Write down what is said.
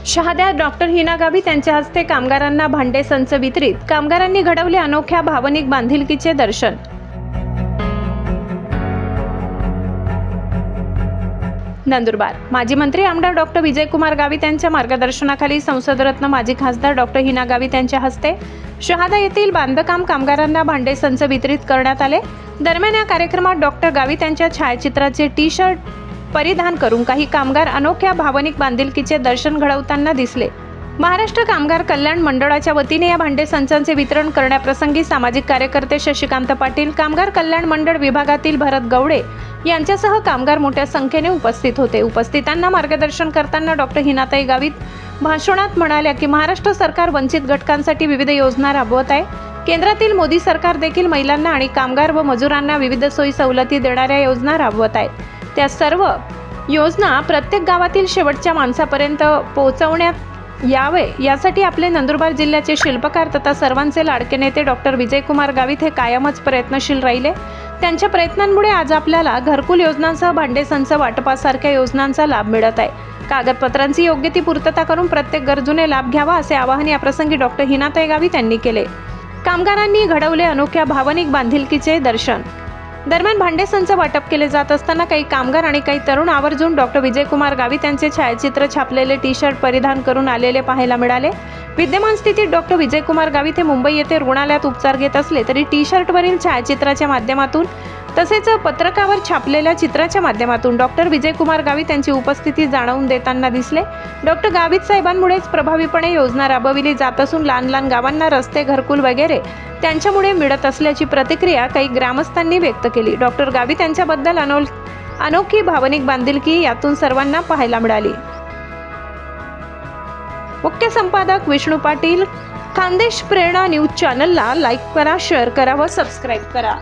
शहाद्यात doctor Hina Gavit यांच्या हस्ते कामगारांना भांडे संच वितरित। कामगारांनी घडवले अनोख्या भावनिक बांधिलकीचे दर्शन। नंदुरबार माजी मंत्री आमदार डॉक्टर विजयकुमार गावित यांच्या मार्गदर्शनाखाली संसदरत्न माजी खासदार डॉक्टर हिना गावित यांच्या हस्ते शहादा येथील बांधकाम कामगारांना भांडे संच वितरित करण्यात आले। दरम्यान या कार्यक्रमात डॉक्टर गावित यांच्या छायाचित्राचे टी-शर्ट परिधान करून काही कामगार अनोख्या भावनिक बांधिलकीचे दर्शन घडवताना दिसले। महाराष्ट्र कामगार कल्याण मंडळाच्या वतीने या भांडे संचांचे वितरण करण्याप्रसंगी सामाजिक कार्यकर्ते शशिकांत पाटील, कामगार कल्याण मंडळ विभागातील भरत गवडे यांच्यासह कामगार मोठ्या संख्येने उपस्थित होते। उपस्थितांना मार्गदर्शन करताना डॉक्टर हिनाताई गावित भाषणात म्हणाल्या की महाराष्ट्र सरकार वंचित घटकांसाठी विविध योजना राबवत आहे। केंद्रातील मोदी सरकार देखील महिलांना आणि कामगार व मजुरांना विविध सोयी सवलती देणाऱ्या योजना राबवत आहे। त्या सर्व योजना प्रत्येक गावातील शेवटच्या माणसापर्यंत पोहोचवण्यात यावे यासाठी आपले नंदुरबार जिल्ह्याचे शिल्पकार तथा सर्वांचे लाडके नेते डॉक्टर विजयकुमार गावित हे कायमच प्रयत्नशील राहिले। त्यांच्या प्रयत्नांमुळे आज आपल्याला घरकुल योजनांसह भांडे संच वाटपासारख्या योजनांचा लाभ मिळत आहे। कागदपत्रांची योग्य ती पूर्तता करून प्रत्येक गरजूने लाभ घ्यावा असे आवाहन या प्रसंगी डॉक्टर हिनाताई गावित यांनी केले। कामगारांनी घडवले अनोख्या भावनिक बांधिलकीचे दर्शन। दरम्यान भांडे संच वाटप केले जात असताना काही कामगार आणि काही तरुण आवर्जून डॉक्टर विजयकुमार गावित यांचे छायाचित्र छापलेले टी-शर्ट परिधान करून आलेले पाहायला मिळाले। विद्यमान स्थितीत डॉक्टर विजयकुमार गावित हे मुंबई येथे रुग्णालयात उपचार घेत असले तरी टी-शर्टवरील छायाचित्राच्या माध्यमातून तसेच पत्रकावर छापलेल्या चित्राच्या माध्यमातून डॉक्टर विजयकुमार गावित यांची उपस्थिती जाणवून देताना दिसले। डॉक्टर गावित साहेबांमुळेच प्रभावीपणे योजना राबविली जात असून लहान लहान गावांना रस्ते, घरकुल वगैरे त्यांच्यामुळे मिळत असल्याची प्रतिक्रिया काही ग्रामस्थांनी व्यक्त केली। डॉक्टर गावित यांच्याबद्दल अनोखी भावनिक बांधिलकी यातून सर्वांना पाहायला मिळाली। मुख्य संपादक विष्णू पाटील, खानदेश प्रेरणा न्यूज चॅनलला लाईक करा, शेअर करा व सबस्क्राईब करा।